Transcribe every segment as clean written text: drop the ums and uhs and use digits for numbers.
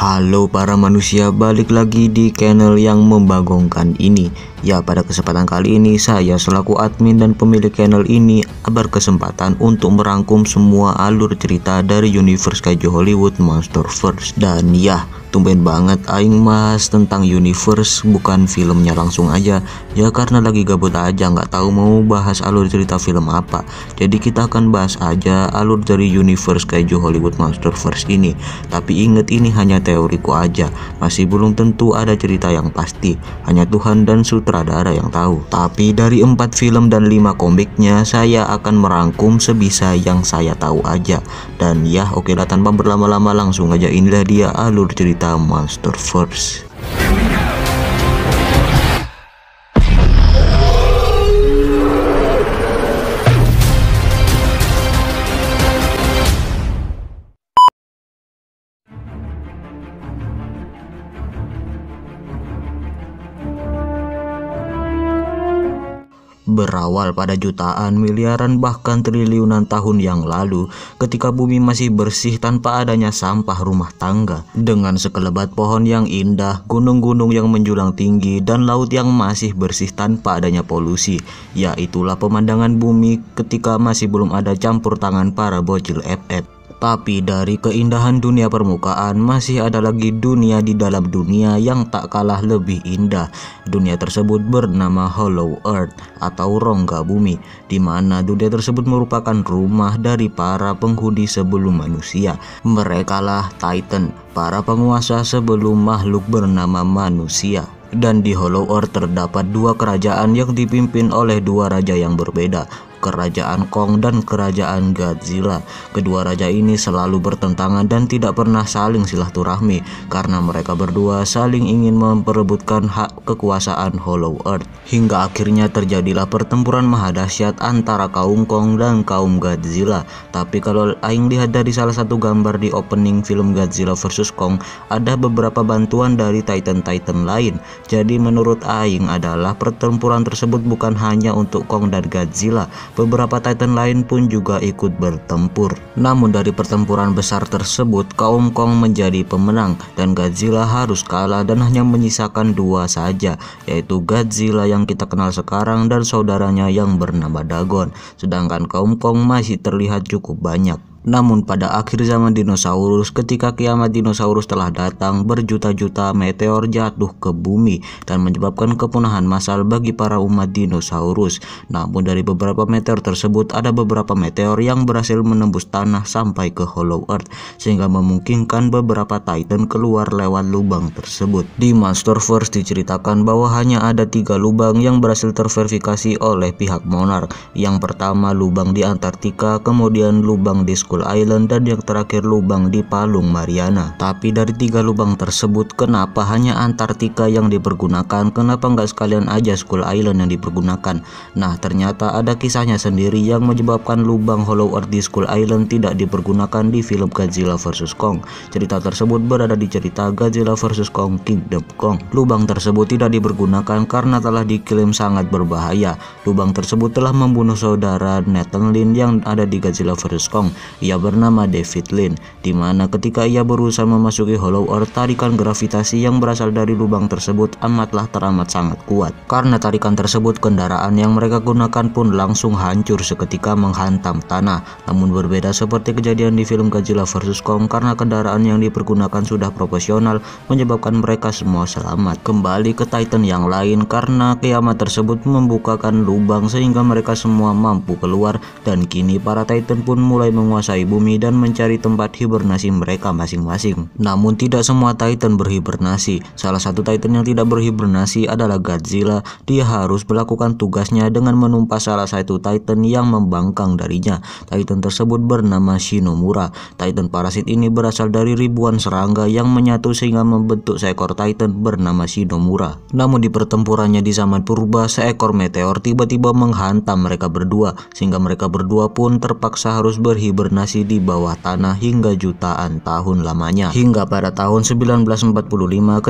Halo para manusia, balik lagi di channel yang membagongkan ini. Ya, pada kesempatan kali ini saya selaku admin dan pemilik channel ini berkesempatan untuk merangkum semua alur cerita dari universe kaiju Hollywood Monsterverse. Dan ya, tumben banget aing mas tentang universe, bukan filmnya langsung aja. Ya karena lagi gabut aja, nggak tahu mau bahas alur cerita film apa. Jadi kita akan bahas aja alur dari universe kaiju Hollywood Monsterverse ini. Tapi inget, ini hanya teoriku aja, masih belum tentu ada cerita yang pasti, hanya Tuhan dan sutradara yang tahu. Tapi dari 4 film dan 5 komiknya, saya akan merangkum sebisa yang saya tahu aja. Dan ya oke lah, tanpa berlama-lama langsung aja, inilah dia alur cerita Monsterverse. Berawal pada jutaan, miliaran, bahkan triliunan tahun yang lalu, ketika bumi masih bersih tanpa adanya sampah rumah tangga, dengan sekelebat pohon yang indah, gunung-gunung yang menjulang tinggi, dan laut yang masih bersih tanpa adanya polusi. Ya, itulah pemandangan bumi ketika masih belum ada campur tangan para bocil FF. Tapi dari keindahan dunia permukaan, masih ada lagi dunia di dalam dunia yang tak kalah lebih indah. Dunia tersebut bernama Hollow Earth atau rongga bumi, di mana dunia tersebut merupakan rumah dari para penghuni sebelum manusia. Merekalah Titan, para penguasa sebelum makhluk bernama manusia. Dan di Hollow Earth terdapat 2 kerajaan yang dipimpin oleh 2 raja yang berbeda, Kerajaan Kong dan Kerajaan Godzilla. Kedua raja ini selalu bertentangan dan tidak pernah saling silaturahmi karena mereka berdua saling ingin memperebutkan hak kekuasaan Hollow Earth. Hingga akhirnya terjadilah pertempuran mahadahsyat antara kaum Kong dan kaum Godzilla. Tapi kalau aing lihat dari salah satu gambar di opening film Godzilla vs Kong, ada beberapa bantuan dari Titan-Titan lain. Jadi menurut aing adalah pertempuran tersebut bukan hanya untuk Kong dan Godzilla, beberapa Titan lain pun juga ikut bertempur. Namun dari pertempuran besar tersebut, kaum Kong menjadi pemenang dan Godzilla harus kalah dan hanya menyisakan 2 saja, yaitu Godzilla yang kita kenal sekarang dan saudaranya yang bernama Dagon. Sedangkan kaum Kong masih terlihat cukup banyak. Namun pada akhir zaman dinosaurus, ketika kiamat dinosaurus telah datang, berjuta-juta meteor jatuh ke bumi dan menyebabkan kepunahan massal bagi para umat dinosaurus. Namun dari beberapa meteor tersebut, ada beberapa meteor yang berhasil menembus tanah sampai ke Hollow Earth, sehingga memungkinkan beberapa Titan keluar lewat lubang tersebut. Di Monsterverse diceritakan bahwa hanya ada 3 lubang yang berhasil terverifikasi oleh pihak Monarch. Yang pertama lubang di Antartika, kemudian lubang di Skull Island, dan yang terakhir lubang di Palung Mariana. Tapi dari 3 lubang tersebut, kenapa hanya Antartika yang dipergunakan? Kenapa nggak sekalian aja Skull Island yang dipergunakan? Nah, ternyata ada kisahnya sendiri yang menyebabkan lubang Hollow Earth di Skull Island tidak dipergunakan di film Godzilla vs Kong. Cerita tersebut berada di cerita Godzilla vs Kong Kingdom Kong. Lubang tersebut tidak dipergunakan karena telah diklaim sangat berbahaya. Lubang tersebut telah membunuh saudara Nathan Lin yang ada di Godzilla vs Kong. Ia bernama David Lin, dimana ketika ia berusaha memasuki Hollow Earth, tarikan gravitasi yang berasal dari lubang tersebut amatlah teramat sangat kuat. Karena tarikan tersebut, kendaraan yang mereka gunakan pun langsung hancur seketika menghantam tanah. Namun berbeda seperti kejadian di film Godzilla vs Kong, karena kendaraan yang dipergunakan sudah profesional, menyebabkan mereka semua selamat. Kembali ke Titan yang lain, karena kiamat tersebut membukakan lubang sehingga mereka semua mampu keluar, dan kini para Titan pun mulai menguasai bumi dan mencari tempat hibernasi mereka masing-masing. Namun tidak semua Titan berhibernasi. Salah satu Titan yang tidak berhibernasi adalah Godzilla. Dia harus melakukan tugasnya dengan menumpas salah satu Titan yang membangkang darinya. Titan tersebut bernama Shinomura. Titan parasit ini berasal dari ribuan serangga yang menyatu sehingga membentuk seekor Titan bernama Shinomura. Namun di pertempurannya di zaman purba, seekor meteor tiba-tiba menghantam mereka berdua, sehingga mereka berdua pun terpaksa harus berhibernasi terhibernasi di bawah tanah hingga jutaan tahun lamanya. Hingga pada tahun 1945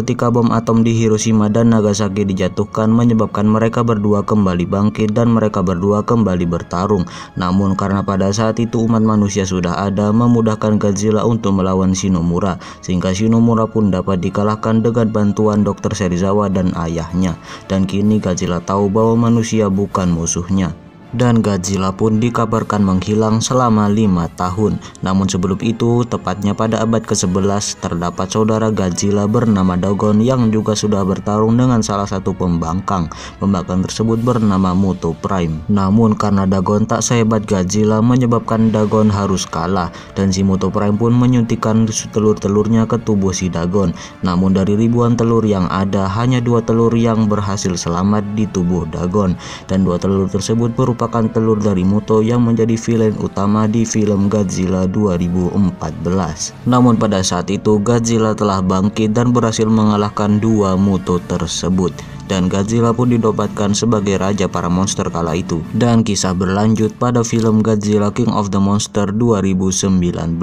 ketika bom atom di Hiroshima dan Nagasaki dijatuhkan menyebabkan mereka berdua kembali bangkit dan mereka berdua kembali bertarung. Namun karena pada saat itu umat manusia sudah ada, memudahkan Godzilla untuk melawan Shinomura, sehingga Shinomura pun dapat dikalahkan dengan bantuan Dr. Serizawa dan ayahnya. Dan kini Godzilla tahu bahwa manusia bukan musuhnya. Dan Godzilla pun dikabarkan menghilang selama 5 tahun. Namun sebelum itu, tepatnya pada abad ke-11, terdapat saudara Godzilla bernama Dagon yang juga sudah bertarung dengan salah satu pembangkang. Pembangkang tersebut bernama Muto Prime. Namun karena Dagon tak sehebat Godzilla, menyebabkan Dagon harus kalah, dan si Muto Prime pun menyuntikkan telur-telurnya ke tubuh si Dagon. Namun dari ribuan telur yang ada, hanya 2 telur yang berhasil selamat di tubuh Dagon, dan 2 telur tersebut berupa telur dari Muto yang menjadi villain utama di film Godzilla 2014. Namun pada saat itu Godzilla telah bangkit dan berhasil mengalahkan 2 Muto tersebut. Dan Godzilla pun dinobatkan sebagai raja para monster kala itu. Dan kisah berlanjut pada film Godzilla King of the Monster 2019,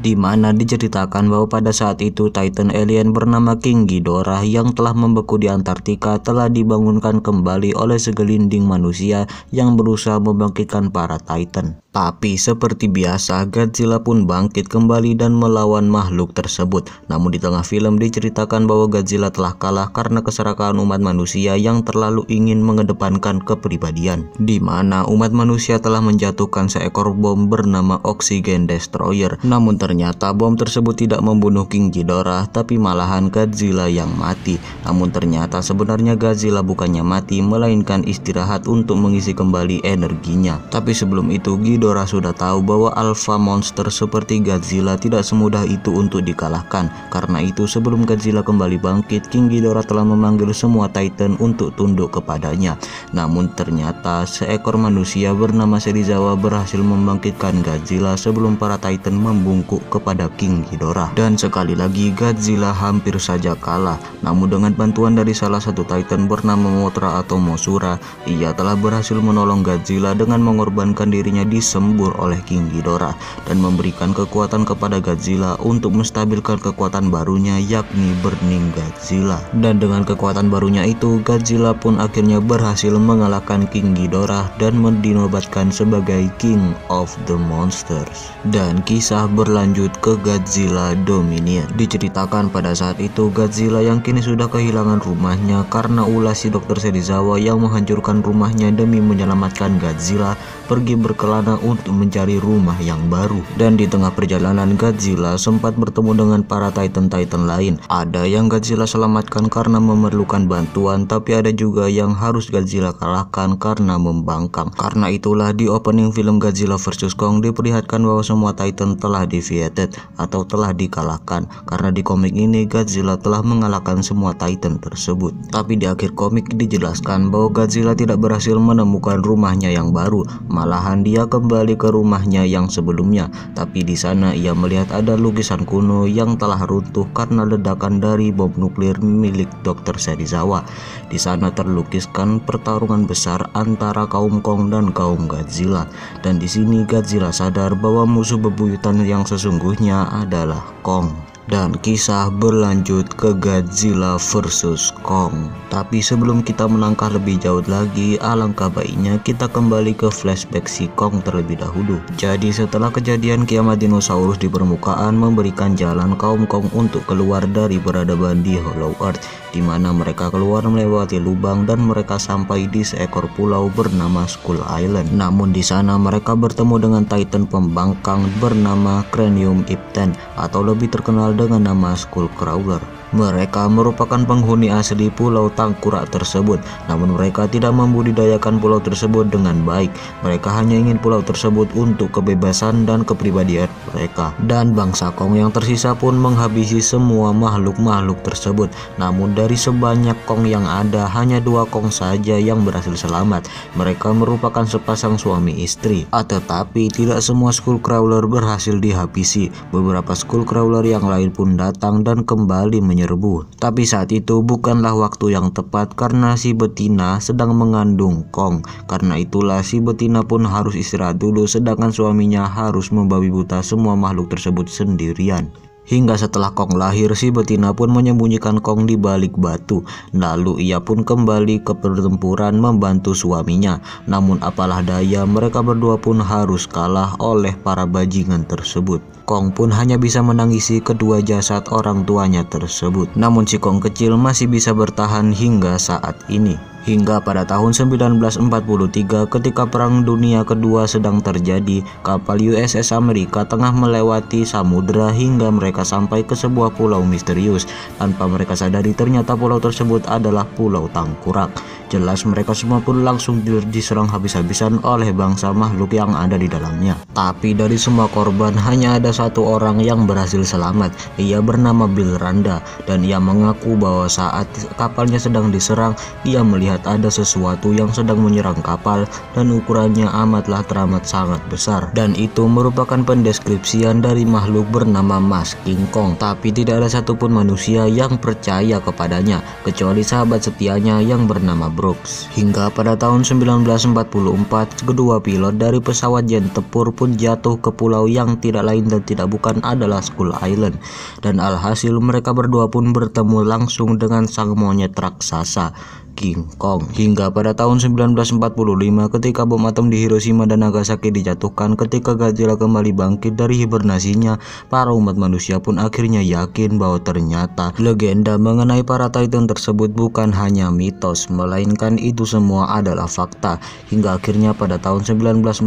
di mana diceritakan bahwa pada saat itu Titan alien bernama King Ghidorah yang telah membeku di Antartika telah dibangunkan kembali oleh segelinding manusia yang berusaha membangkitkan para Titan. Tapi seperti biasa, Godzilla pun bangkit kembali dan melawan makhluk tersebut. Namun di tengah film diceritakan bahwa Godzilla telah kalah karena keserakahan umat manusia yang terlalu ingin mengedepankan kepribadian, di mana umat manusia telah menjatuhkan seekor bom bernama Oxygen Destroyer. Namun ternyata bom tersebut tidak membunuh King Ghidorah, tapi malahan Godzilla yang mati. Namun ternyata sebenarnya Godzilla bukannya mati, melainkan istirahat untuk mengisi kembali energinya. Tapi sebelum itu Ghidorah sudah tahu bahwa alpha monster seperti Godzilla tidak semudah itu untuk dikalahkan. Karena itu sebelum Godzilla kembali bangkit, King Ghidorah telah memanggil semua Titan untuk tunduk kepadanya. Namun ternyata seekor manusia bernama Serizawa berhasil membangkitkan Godzilla sebelum para Titan membungkuk kepada King Ghidorah. Dan sekali lagi Godzilla hampir saja kalah. Namun dengan bantuan dari salah satu Titan bernama Mothra atau Mosura, ia telah berhasil menolong Godzilla dengan mengorbankan dirinya disembur oleh King Ghidorah dan memberikan kekuatan kepada Godzilla untuk menstabilkan kekuatan barunya, yakni Burning Godzilla. Dan dengan kekuatan barunya itu, Godzilla pun akhirnya berhasil mengalahkan King Ghidorah dan dinobatkan sebagai King of the Monsters. Dan kisah berlanjut ke Godzilla Dominion. Diceritakan pada saat itu Godzilla yang kini sudah kehilangan rumahnya karena ulah si Dr. Serizawa yang menghancurkan rumahnya demi menyelamatkan Godzilla, pergi berkelana untuk mencari rumah yang baru. Dan di tengah perjalanan Godzilla sempat bertemu dengan para Titan-Titan lain. Ada yang Godzilla selamatkan karena memerlukan bantuan, tapi ada juga yang harus Godzilla kalahkan karena membangkang. Karena itulah di opening film Godzilla vs Kong diperlihatkan bahwa semua Titan telah defeated atau telah dikalahkan. Karena di komik ini Godzilla telah mengalahkan semua Titan tersebut. Tapi di akhir komik dijelaskan bahwa Godzilla tidak berhasil menemukan rumahnya yang baru. Malahan dia kembali ke rumahnya yang sebelumnya. Tapi di sana ia melihat ada lukisan kuno yang telah runtuh karena ledakan dari bom nuklir milik Dr. Serizawa. Di sana terlukiskan pertarungan besar antara kaum Kong dan kaum Godzilla. Dan di sini Godzilla sadar bahwa musuh bebuyutan yang sesungguhnya adalah Kong. Dan kisah berlanjut ke Godzilla vs Kong. Tapi sebelum kita melangkah lebih jauh lagi, alangkah baiknya kita kembali ke flashback si Kong terlebih dahulu. Jadi setelah kejadian kiamat dinosaurus di permukaan memberikan jalan kaum Kong untuk keluar dari peradaban di Hollow Earth, di mana mereka keluar melewati lubang dan mereka sampai di seekor pulau bernama Skull Island. Namun di sana mereka bertemu dengan Titan pembangkang bernama Cranium Ipten atau lebih terkenal dengan nama Skullcrawler. Mereka merupakan penghuni asli pulau tengkorak tersebut, namun mereka tidak membudidayakan pulau tersebut dengan baik. Mereka hanya ingin pulau tersebut untuk kebebasan dan kepribadian mereka. Dan bangsa Kong yang tersisa pun menghabisi semua makhluk-makhluk tersebut. Namun dari sebanyak Kong yang ada, hanya 2 Kong saja yang berhasil selamat. Mereka merupakan sepasang suami istri. Tetapi tidak semua Skullcrawler berhasil dihabisi. Beberapa Skullcrawler yang lain pun datang dan kembali menyerbu. Tapi saat itu bukanlah waktu yang tepat karena si betina sedang mengandung Kong. Karena itulah si betina pun harus istirahat dulu, sedangkan suaminya harus membabi buta semua makhluk tersebut sendirian. Hingga setelah Kong lahir, si betina pun menyembunyikan Kong di balik batu. Lalu ia pun kembali ke pertempuran membantu suaminya. Namun apalah daya, mereka berdua pun harus kalah oleh para bajingan tersebut. Kong pun hanya bisa menangisi kedua jasad orang tuanya tersebut. Namun si Kong kecil masih bisa bertahan hingga saat ini. Hingga pada tahun 1943 ketika Perang Dunia Kedua sedang terjadi, kapal USS Amerika tengah melewati samudera hingga mereka sampai ke sebuah pulau misterius. Tanpa mereka sadari ternyata pulau tersebut adalah Pulau Tangkurak. Jelas mereka semua pun langsung diserang habis-habisan oleh bangsa makhluk yang ada di dalamnya. Tapi dari semua korban hanya ada 1 orang yang berhasil selamat. Ia bernama Bill Randa dan ia mengaku bahwa saat kapalnya sedang diserang, ia melihat ada sesuatu yang sedang menyerang kapal dan ukurannya amatlah teramat sangat besar. Dan itu merupakan pendeskripsian dari makhluk bernama Mas King Kong. Tapi tidak ada satupun manusia yang percaya kepadanya kecuali sahabat setianya yang bernama Brooks. Hingga pada tahun 1944, kedua pilot dari pesawat jet tempur pun jatuh ke pulau yang tidak lain dan tidak bukan adalah Skull Island. Dan alhasil mereka berdua pun bertemu langsung dengan sang monyet raksasa King Kong. Hingga pada tahun 1945 ketika bom atom di Hiroshima dan Nagasaki dijatuhkan, ketika Godzilla kembali bangkit dari hibernasinya, para umat manusia pun akhirnya yakin bahwa ternyata legenda mengenai para Titan tersebut bukan hanya mitos, melainkan itu semua adalah fakta. Hingga akhirnya pada tahun 1946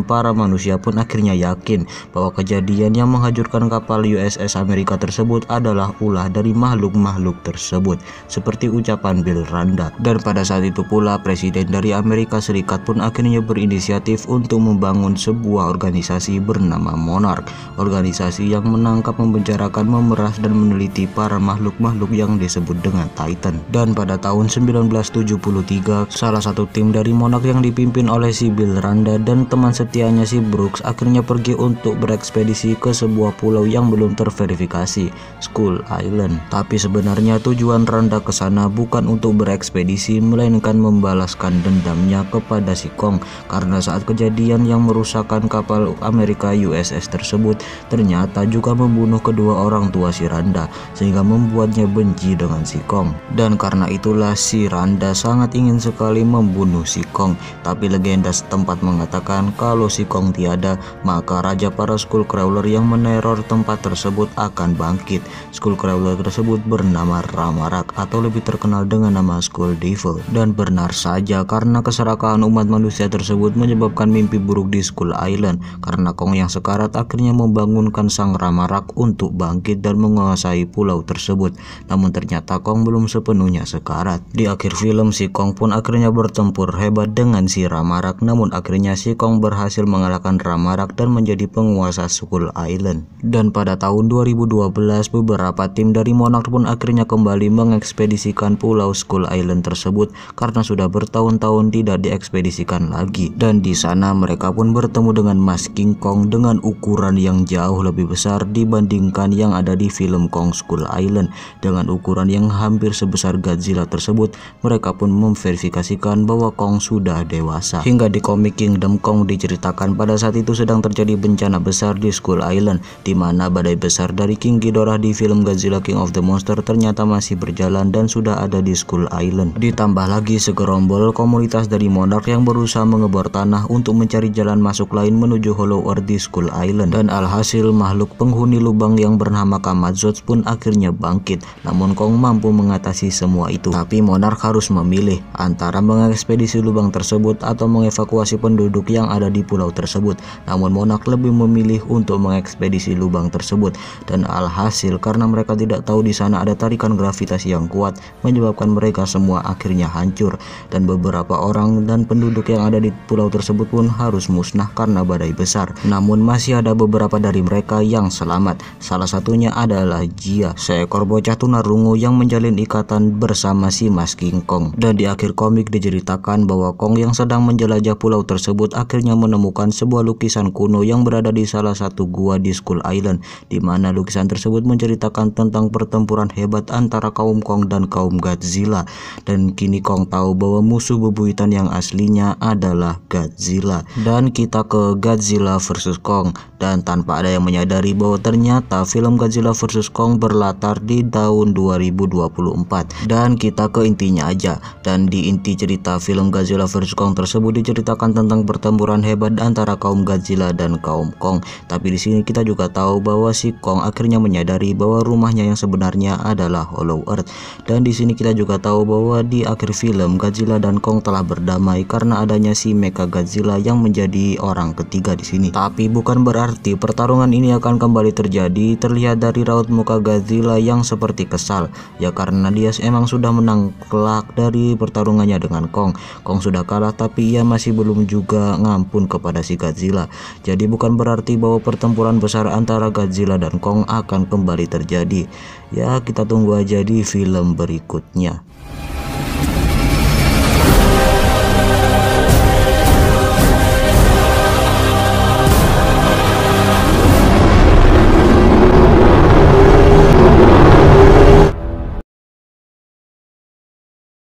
para manusia pun akhirnya yakin bahwa kejadian yang menghancurkan kapal USS Amerika tersebut adalah ulah dari makhluk-makhluk tersebut, seperti ucapan Bill Randa. Dan pada saat itu pula Presiden dari Amerika Serikat pun akhirnya berinisiatif untuk membangun sebuah organisasi bernama Monarch. Organisasi yang menangkap, membicarakan, memeras dan meneliti para makhluk-makhluk yang disebut dengan Titan. Dan pada tahun 1973 salah satu tim dari Monarch yang dipimpin oleh si Bill Randa dan teman setianya si Brooks akhirnya pergi untuk berekspedisi ke sebuah pulau yang belum terverifikasi, Skull Island. Tapi sebenarnya tujuan Randa ke sana bukan untuk berekspedisi, melainkan membalaskan dendamnya kepada si Kong karena saat kejadian yang merusakkan kapal Amerika USS tersebut ternyata juga membunuh kedua orang tua si Randa, sehingga membuatnya benci dengan si Kong. Dan karena itulah si Randa sangat ingin sekali membunuh si Kong. Tapi legenda setempat mengatakan kalau si Kong tiada, maka raja para Skullcrawler yang meneror tempat tersebut akan bangkit. Skullcrawler tersebut bernama Ramarak atau lebih terkenal dengan nama Skull Devil. Dan benar saja, karena keserakahan umat manusia tersebut menyebabkan mimpi buruk di Skull Island, karena Kong yang sekarat akhirnya membangunkan sang Ramarak untuk bangkit dan menguasai pulau tersebut. Namun ternyata Kong belum sepenuhnya sekarat. Di akhir film si Kong pun akhirnya bertempur hebat dengan si Ramarak, namun akhirnya si Kong berhasil mengalahkan Ramarak dan menjadi penguasa Skull Island. Dan pada tahun 2012 beberapa tim dari Monarch pun akhirnya kembali mengekspedisikan pulau Skull Island tersebut karena sudah bertahun-tahun tidak diekspedisikan lagi. Dan di sana mereka pun bertemu dengan Mas King Kong dengan ukuran yang jauh lebih besar dibandingkan yang ada di film Kong Skull Island. Dengan ukuran yang hampir sebesar Godzilla tersebut, mereka pun memverifikasikan bahwa Kong sudah dewasa. Hingga di komik Kingdom Kong diceritakan pada saat itu sedang terjadi bencana besar di Skull Island, di mana badai besar dari King Ghidorah di film Godzilla King of the Monster ternyata masih berjalan dan sudah ada di Skull Island. Ditambah lagi segerombol komunitas dari Monarch yang berusaha mengebor tanah untuk mencari jalan masuk lain menuju Hollow Earth di Skull Island. Dan alhasil makhluk penghuni lubang yang bernama Kamazots pun akhirnya bangkit. Namun Kong mampu mengatasi semua itu. Tapi Monarch harus memilih antara mengekspedisi lubang tersebut atau mengevakuasi penduduk yang ada di pulau tersebut. Namun Monarch lebih memilih untuk mengekspedisi lubang tersebut. Dan alhasil karena mereka tidak tahu di sana ada tarikan gravitasi yang kuat, menyebabkan mereka Godzilla semua akhirnya hancur dan beberapa orang dan penduduk yang ada di pulau tersebut pun harus musnah karena badai besar. Namun masih ada beberapa dari mereka yang selamat. Salah satunya adalah Jia, seekor bocah tunarungu yang menjalin ikatan bersama si Mas King Kong. Dan di akhir komik diceritakan bahwa Kong yang sedang menjelajah pulau tersebut akhirnya menemukan sebuah lukisan kuno yang berada di salah satu gua di Skull Island, di mana lukisan tersebut menceritakan tentang pertempuran hebat antara kaum Kong dan kaum Godzilla. Dan kini Kong tahu bahwa musuh bebuyutan yang aslinya adalah Godzilla. Dan kita ke Godzilla vs Kong, dan tanpa ada yang menyadari bahwa ternyata film Godzilla vs Kong berlatar di tahun 2024. Dan kita ke intinya aja. Dan di inti cerita film Godzilla vs Kong tersebut diceritakan tentang pertempuran hebat antara kaum Godzilla dan kaum Kong. Tapi di sini kita juga tahu bahwa si Kong akhirnya menyadari bahwa rumahnya yang sebenarnya adalah Hollow Earth. Dan di sini kita juga tahu bahwa di akhir film Godzilla dan Kong telah berdamai karena adanya si Mecha Godzilla yang menjadi orang ketiga di sini. Tapi bukan berarti pertarungan ini akan kembali terjadi. Terlihat dari raut muka Godzilla yang seperti kesal, ya karena dia emang sudah menang kelak dari pertarungannya dengan Kong. Kong sudah kalah tapi ia masih belum juga ngampun kepada si Godzilla. Jadi bukan berarti bahwa pertempuran besar antara Godzilla dan Kong akan kembali terjadi. Ya kita tunggu aja di film berikutnya.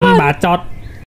Bacot.